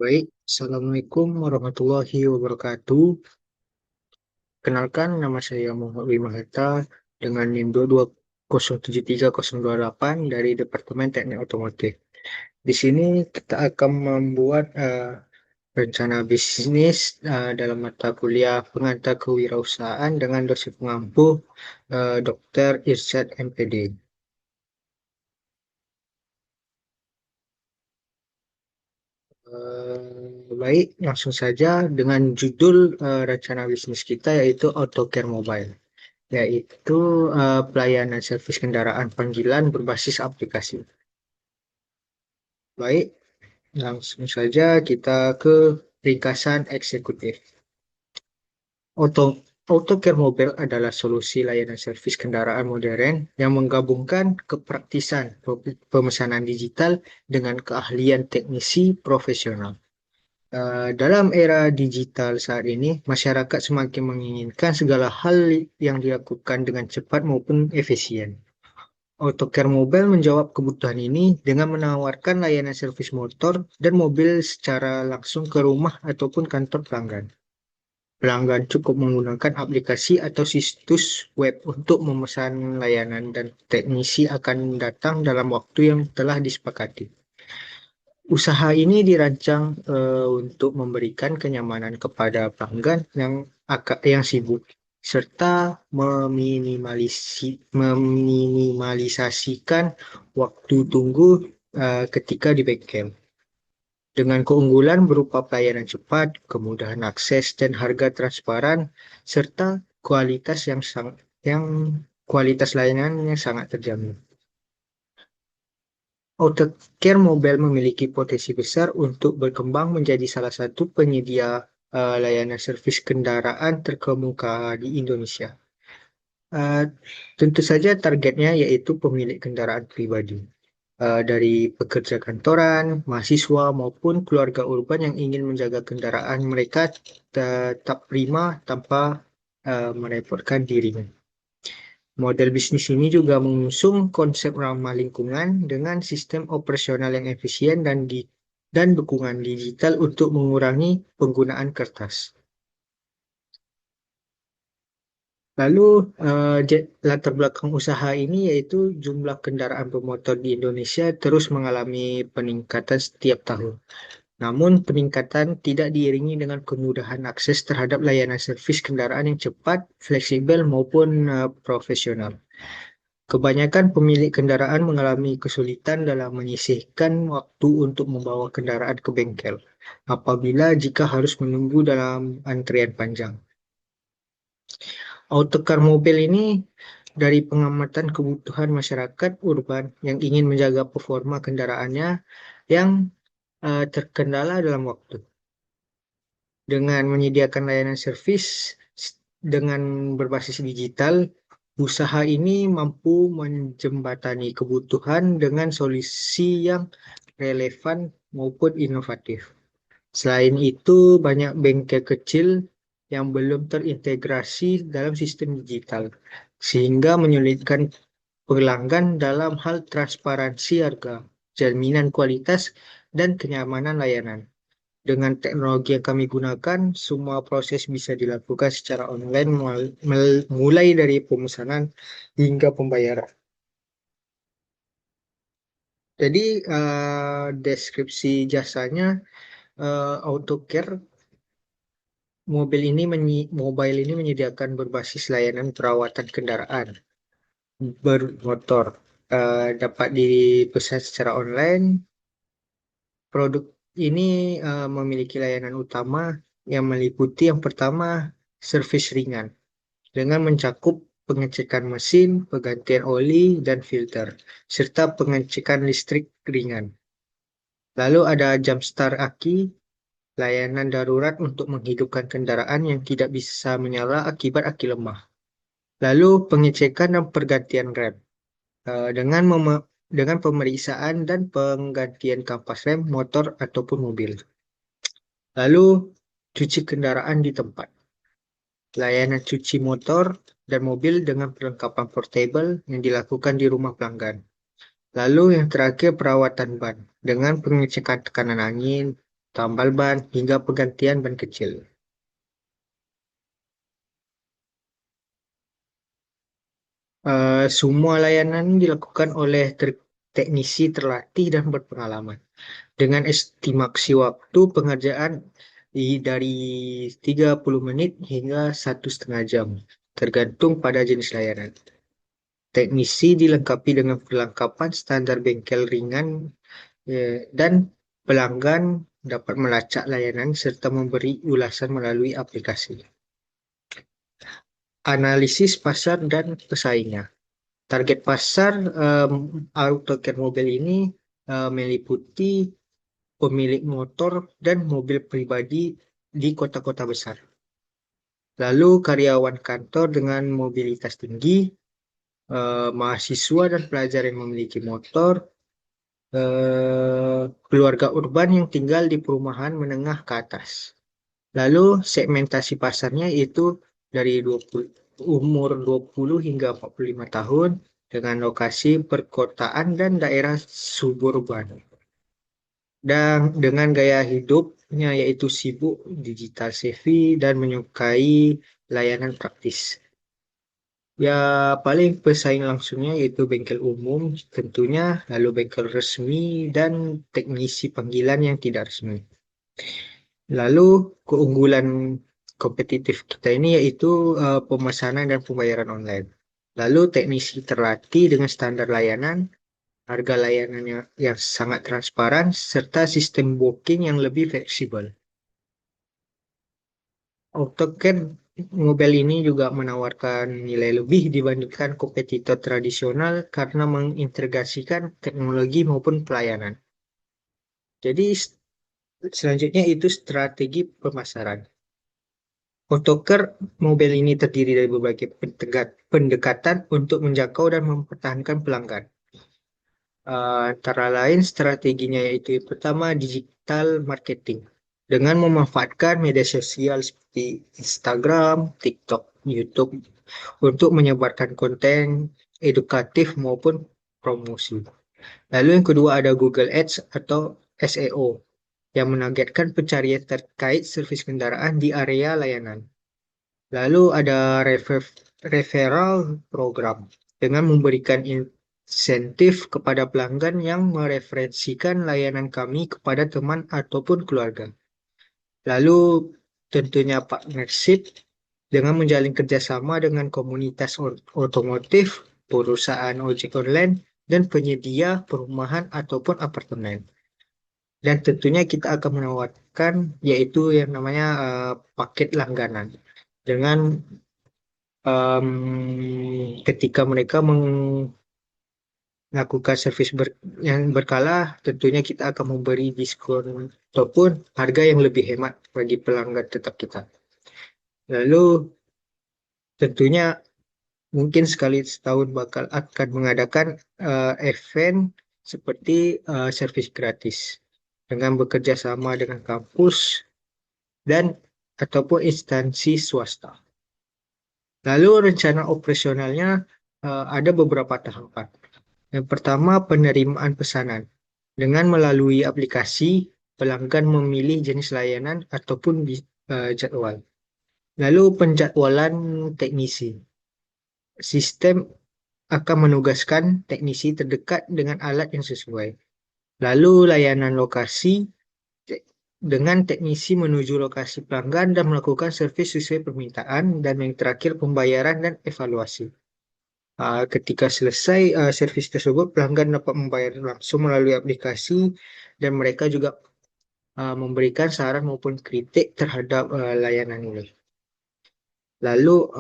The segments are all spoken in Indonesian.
Baik, Assalamualaikum warahmatullahi wabarakatuh. Kenalkan, nama saya Muhammad Wima Hatta dengan NIM 2207308 dari Departemen Teknik Otomotif. Di sini kita akan membuat rencana bisnis dalam mata kuliah pengantar kewirausahaan dengan dosen pengampu Dr. Irsyad MPD. Baik, langsung saja dengan judul rencana bisnis kita yaitu Autocare Mobile, yaitu pelayanan servis kendaraan panggilan berbasis aplikasi. Baik, langsung saja kita ke ringkasan eksekutif. Auto Autocare Mobile adalah solusi layanan servis kendaraan modern yang menggabungkan kepraktisan pemesanan digital dengan keahlian teknisi profesional. Dalam era digital saat ini, masyarakat semakin menginginkan segala hal yang dilakukan dengan cepat maupun efisien. Autocare Mobile menjawab kebutuhan ini dengan menawarkan layanan servis motor dan mobil secara langsung ke rumah ataupun kantor pelanggan. Pelanggan cukup menggunakan aplikasi atau situs web untuk memesan layanan dan teknisi akan datang dalam waktu yang telah disepakati. Usaha ini dirancang untuk memberikan kenyamanan kepada pelanggan yang sibuk serta meminimalisasikan waktu tunggu ketika di bengkel. Dengan keunggulan berupa pelayanan cepat, kemudahan akses dan harga transparan serta yang kualitas layanan yang sangat terjamin. Autocare Mobile memiliki potensi besar untuk berkembang menjadi salah satu penyedia layanan servis kendaraan terkemuka di Indonesia. Uh, Tentu saja targetnya yaitu pemilik kendaraan pribadi, dari pekerja kantoran, mahasiswa, maupun keluarga urban yang ingin menjaga kendaraan mereka tetap prima tanpa merepotkan dirinya. Model bisnis ini juga mengusung konsep ramah lingkungan dengan sistem operasional yang efisien dan dukungan digital untuk mengurangi penggunaan kertas. Lalu latar belakang usaha ini yaitu jumlah kendaraan bermotor di Indonesia terus mengalami peningkatan setiap tahun. Namun peningkatan tidak diiringi dengan kemudahan akses terhadap layanan servis kendaraan yang cepat, fleksibel maupun profesional. Kebanyakan pemilik kendaraan mengalami kesulitan dalam menyisihkan waktu untuk membawa kendaraan ke bengkel, apabila jika harus menunggu dalam antrian panjang. Autocar mobil ini dari pengamatan kebutuhan masyarakat urban yang ingin menjaga performa kendaraannya yang terkendala dalam waktu. Dengan menyediakan layanan servis dengan berbasis digital, usaha ini mampu menjembatani kebutuhan dengan solusi yang relevan maupun inovatif. Selain itu, banyak bengkel kecil yang belum terintegrasi dalam sistem digital, sehingga menyulitkan pelanggan dalam hal transparansi harga, jaminan kualitas, dan kenyamanan layanan. Dengan teknologi yang kami gunakan, semua proses bisa dilakukan secara online mulai dari pemesanan hingga pembayaran. Jadi, deskripsi jasanya, AutoCare mobile ini menyediakan berbasis layanan perawatan kendaraan bermotor. Dapat dipesan secara online. Produk ini memiliki layanan utama yang meliputi yang pertama, servis ringan dengan mencakup pengecekan mesin, penggantian oli dan filter, serta pengecekan listrik ringan. Lalu ada Jumpstart Aki, layanan darurat untuk menghidupkan kendaraan yang tidak bisa menyala akibat aki lemah. Lalu pengecekan dan pergantian rem dengan pemeriksaan dan penggantian kampas rem motor ataupun mobil. Lalu cuci kendaraan di tempat. Layanan cuci motor dan mobil dengan perlengkapan portable yang dilakukan di rumah pelanggan. Lalu yang terakhir perawatan ban dengan pengecekan tekanan angin, tambal ban, hingga penggantian ban kecil. Semua layanan dilakukan oleh teknisi terlatih dan berpengalaman dengan estimasi waktu pengerjaan dari 30 menit hingga 1,5 jam, tergantung pada jenis layanan. Teknisi dilengkapi dengan perlengkapan standar bengkel ringan, dan pelanggan dapat melacak layanan serta memberi ulasan melalui aplikasi. Analisis pasar dan pesaingnya. Target pasar AutoCare Mobile ini meliputi pemilik motor dan mobil pribadi di kota-kota besar. Lalu karyawan kantor dengan mobilitas tinggi, mahasiswa dan pelajar yang memiliki motor, keluarga urban yang tinggal di perumahan menengah ke atas. Lalu segmentasi pasarnya itu dari 20, umur 20 hingga 45 tahun dengan lokasi perkotaan dan daerah suburban. Dan dengan gaya hidupnya yaitu sibuk, digital savvy, dan menyukai layanan praktis. Ya, paling pesaing langsungnya yaitu bengkel umum tentunya, lalu bengkel resmi, dan teknisi panggilan yang tidak resmi. Lalu keunggulan kompetitif kita ini yaitu pemesanan dan pembayaran online. Lalu teknisi terlatih dengan standar layanan, harga layanan yang sangat transparan, serta sistem booking yang lebih fleksibel. AutoCAD Mobile ini juga menawarkan nilai lebih dibandingkan kompetitor tradisional karena mengintegrasikan teknologi maupun pelayanan. Jadi selanjutnya itu strategi pemasaran. AutoCAD Mobile ini terdiri dari berbagai pendekatan untuk menjangkau dan mempertahankan pelanggan. Antara lain strateginya yaitu yang pertama digital marketing dengan memanfaatkan media sosial seperti Instagram, TikTok, YouTube untuk menyebarkan konten edukatif maupun promosi. Lalu yang kedua ada Google Ads atau SEO yang menargetkan pencarian terkait servis kendaraan di area layanan. Lalu ada referral program dengan memberikan insentif kepada pelanggan yang mereferensikan layanan kami kepada teman ataupun keluarga. Lalu tentunya partnership dengan menjalin kerjasama dengan komunitas otomotif, perusahaan ojek online, dan penyedia perumahan ataupun apartemen. Dan tentunya kita akan menawarkan yaitu yang namanya paket langganan dengan ketika mereka melakukan servis yang berkala, tentunya kita akan memberi diskon ataupun harga yang lebih hemat bagi pelanggan tetap kita. Lalu tentunya mungkin sekali setahun bakal akan mengadakan event seperti servis gratis dengan bekerja sama dengan kampus dan ataupun instansi swasta. Lalu rencana operasionalnya ada beberapa tahapan. Yang pertama, penerimaan pesanan. Dengan melalui aplikasi, pelanggan memilih jenis layanan ataupun jadwal. Lalu penjadwalan teknisi. Sistem akan menugaskan teknisi terdekat dengan alat yang sesuai. Lalu layanan lokasi dengan teknisi menuju lokasi pelanggan dan melakukan servis sesuai permintaan. Dan yang terakhir, pembayaran dan evaluasi. Ketika selesai servis tersebut, pelanggan dapat membayar langsung melalui aplikasi dan mereka juga memberikan saran maupun kritik terhadap layanan ini. Lalu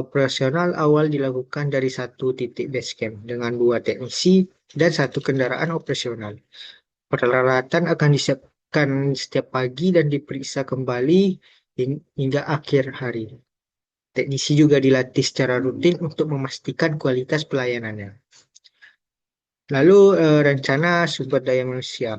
operasional awal dilakukan dari satu titik base camp dengan 2 teknisi dan 1 kendaraan operasional. Peralatan akan disiapkan setiap pagi dan diperiksa kembali hingga akhir hari. Teknisi juga dilatih secara rutin untuk memastikan kualitas pelayanannya. Lalu rencana sumber daya manusia.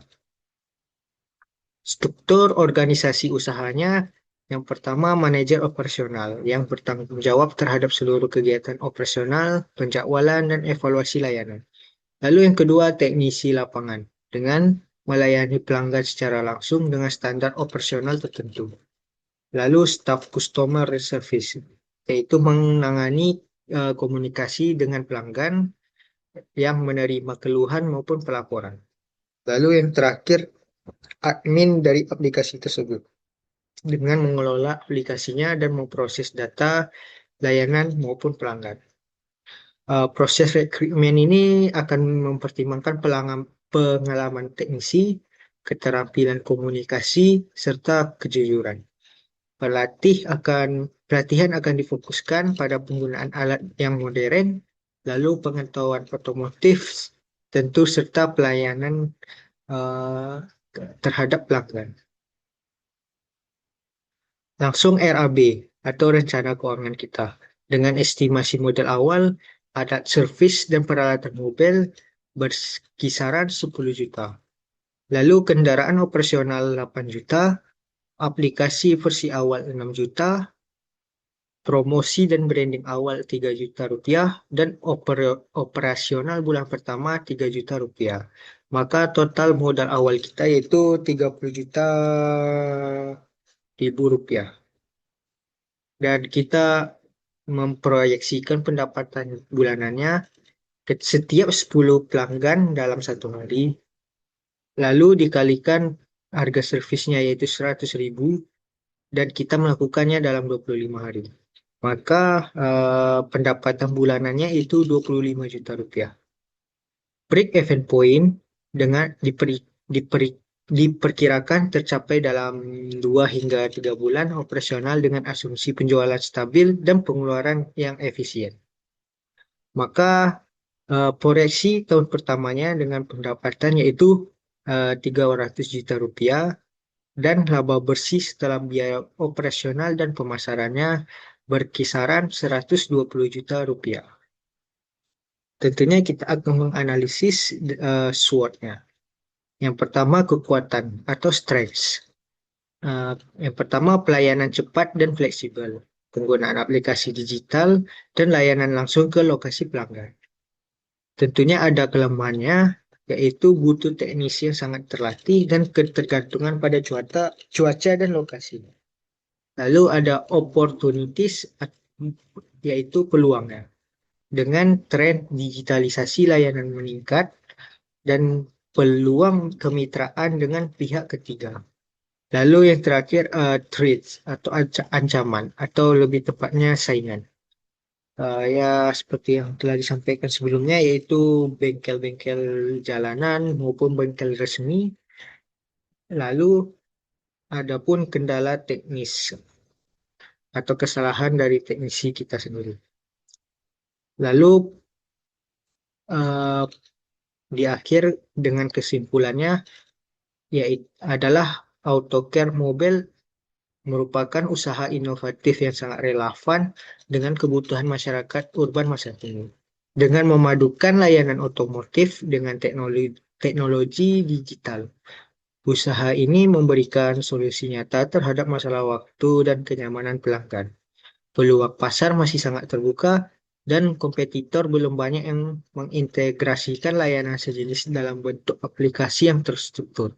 Struktur organisasi usahanya, yang pertama manajer operasional yang bertanggung jawab terhadap seluruh kegiatan operasional, penjadwalan, dan evaluasi layanan. Lalu yang kedua teknisi lapangan dengan melayani pelanggan secara langsung dengan standar operasional tertentu. Lalu staff customer service, yaitu menangani komunikasi dengan pelanggan yang menerima keluhan maupun pelaporan. Lalu yang terakhir, admin dari aplikasi tersebut dengan mengelola aplikasinya dan memproses data, layanan maupun pelanggan. Proses rekrutmen ini akan mempertimbangkan pengalaman teknisi, keterampilan komunikasi, serta kejujuran. Pelatihan akan difokuskan pada penggunaan alat yang modern, lalu pengetahuan otomotif, tentu serta pelayanan eh, terhadap pelanggan. Langsung RAB atau rencana keuangan kita. Dengan estimasi modal awal, alat servis dan peralatan mobil berkisaran 10 juta. Lalu kendaraan operasional 8 juta, aplikasi versi awal 6 juta, promosi dan branding awal 3 juta rupiah, dan operasional bulan pertama 3 juta rupiah. Maka total modal awal kita yaitu 30 juta ribu rupiah. Dan kita memproyeksikan pendapatan bulanannya ke setiap 10 pelanggan dalam satu hari, lalu dikalikan harga servisnya yaitu 100.000 dan kita melakukannya dalam 25 hari. Maka pendapatan bulanannya itu 25 juta rupiah. Break even point dengan diperkirakan tercapai dalam 2 hingga 3 bulan operasional dengan asumsi penjualan stabil dan pengeluaran yang efisien. Maka proyeksi tahun pertamanya dengan pendapatan yaitu 300 juta rupiah dan laba bersih setelah biaya operasional dan pemasarannya berkisaran 120 juta rupiah. Tentunya kita akan menganalisis SWOT-nya. Yang pertama kekuatan atau strengths. Yang pertama pelayanan cepat dan fleksibel, penggunaan aplikasi digital dan layanan langsung ke lokasi pelanggan. Tentunya ada kelemahannya, yaitu butuh teknisi yang sangat terlatih dan ketergantungan pada cuaca dan lokasi. Lalu ada opportunities, yaitu peluangnya. Dengan tren digitalisasi layanan meningkat dan peluang kemitraan dengan pihak ketiga. Lalu yang terakhir, threats atau ancaman, atau lebih tepatnya saingan. Ya, seperti yang telah disampaikan sebelumnya, yaitu bengkel-bengkel jalanan maupun bengkel resmi. Lalu, adapun kendala teknis atau kesalahan dari teknisi kita sendiri. Lalu, eh, di akhir dengan kesimpulannya, yaitu adalah Autocare Mobile merupakan usaha inovatif yang sangat relevan dengan kebutuhan masyarakat urban masa kini. Dengan memadukan layanan otomotif dengan teknologi digital. Usaha ini memberikan solusi nyata terhadap masalah waktu dan kenyamanan pelanggan. Peluang pasar masih sangat terbuka dan kompetitor belum banyak yang mengintegrasikan layanan sejenis dalam bentuk aplikasi yang terstruktur.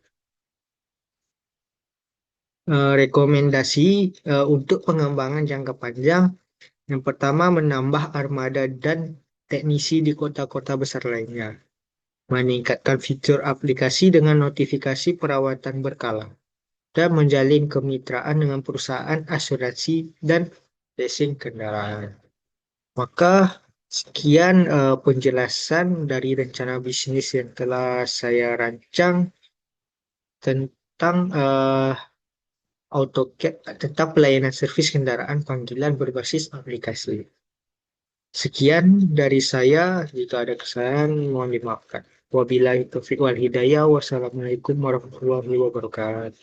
Rekomendasi untuk pengembangan jangka panjang, yang pertama menambah armada dan teknisi di kota-kota besar lainnya, meningkatkan fitur aplikasi dengan notifikasi perawatan berkala, dan menjalin kemitraan dengan perusahaan asuransi dan leasing kendaraan. Maka sekian penjelasan dari rencana bisnis yang telah saya rancang tentang AutoCAD tentang pelayanan servis kendaraan panggilan berbasis aplikasi. Sekian dari saya, jika ada kesalahan mohon dimaafkan. Wabillahi taufiq wal hidayah. Wassalamualaikum warahmatullahi wabarakatuh.